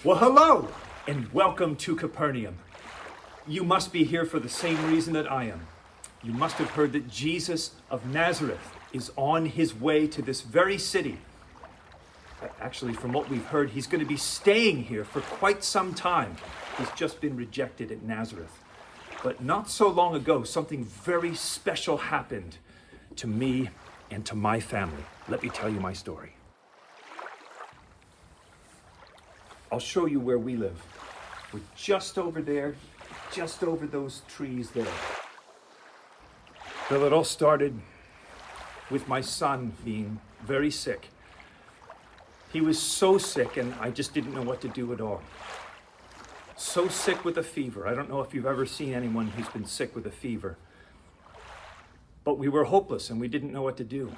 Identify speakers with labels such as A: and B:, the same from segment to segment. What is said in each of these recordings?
A: Well, hello, and welcome to Capernaum. You must be here for the same reason that I am. You must have heard that Jesus of Nazareth is on his way to this very city. Actually, from what we've heard, he's going to be staying here for quite some time. He's just been rejected at Nazareth. But not so long ago, something very special happened to me and to my family. Let me tell you my story. I'll show you where we live. We're just over there, just over those trees there. Well, it all started with my son being very sick. He was so sick, and I just didn't know what to do at all. So sick with a fever. I don't know if you've ever seen anyone who's been sick with a fever. But we were hopeless, and we didn't know what to do.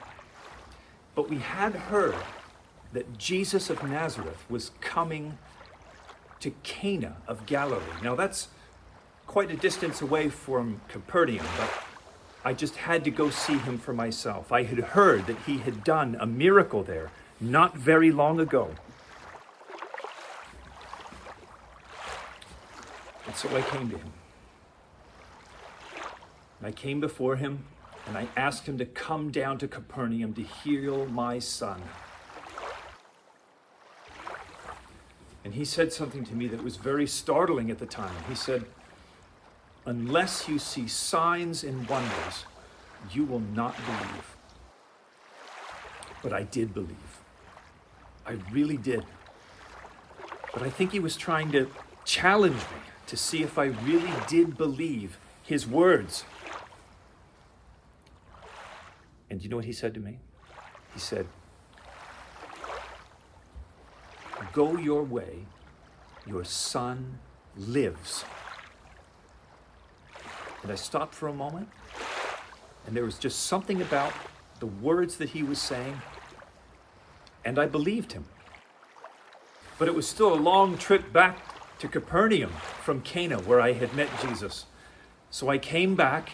A: But we had heard that Jesus of Nazareth was coming to Cana of Galilee. Now that's quite a distance away from Capernaum, but I just had to go see him for myself. I had heard that he had done a miracle there not very long ago. And so I came to him. And I came before him, and I asked him to come down to Capernaum to heal my son. And he said something to me that was very startling at the time. He said, "Unless you see signs and wonders, you will not believe." But I did believe. I really did. But I think he was trying to challenge me to see if I really did believe his words. And you know what he said to me? He said, "Go your way, your son lives." And I stopped for a moment, and there was just something about the words that he was saying, and I believed him. But it was still a long trip back to Capernaum from Cana, where I had met Jesus. So I came back,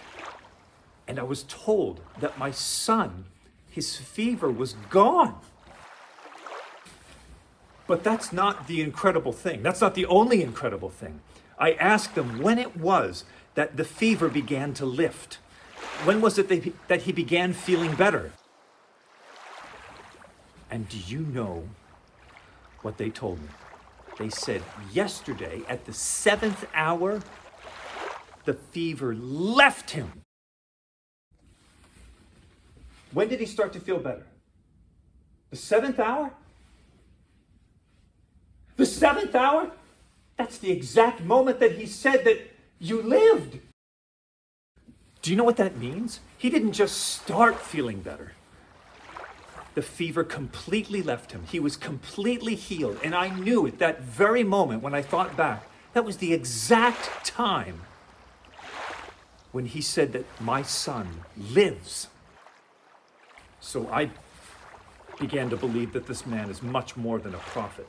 A: and I was told that my son, his fever was gone. But that's not the incredible thing. That's not the only incredible thing. I asked him when it was that the fever began to lift. When was it that he began feeling better? And do you know what they told me? They said yesterday at the 7th hour, the fever left him. When did he start to feel better? The 7th hour? The 7th hour? That's the exact moment that he said that you lived. Do you know what that means? He didn't just start feeling better. The fever completely left him. He was completely healed. And I knew at that very moment when I thought back, that was the exact time when he said that my son lives. So I began to believe that this man is much more than a prophet.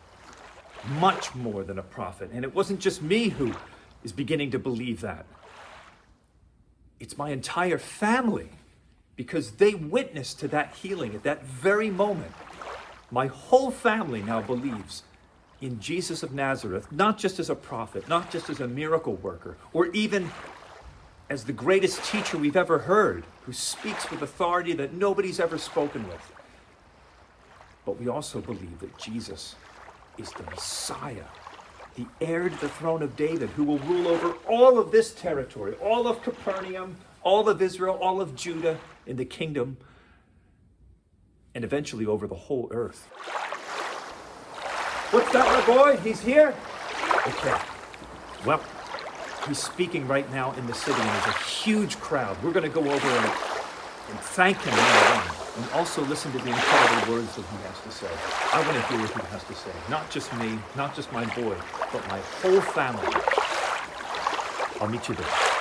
A: Much more than a prophet. And it wasn't just me who is beginning to believe that. It's my entire family, because they witnessed to that healing at that very moment. My whole family now believes in Jesus of Nazareth, not just as a prophet, not just as a miracle worker, or even as the greatest teacher we've ever heard, who speaks with authority that nobody's ever spoken with. But we also believe that Jesus is the Messiah, the heir to the throne of David, who will rule over all of this territory, all of Capernaum, all of Israel, all of Judah in the kingdom, and eventually over the whole earth. What's that, my boy? He's here? Okay. Well, he's speaking right now in the city, and there's a huge crowd. We're going to go over and thank him, number one, and also listen to the incredible words that he has to say. I want to hear what he has to say. Not just me, not just my boy, but my whole family. I'll meet you there.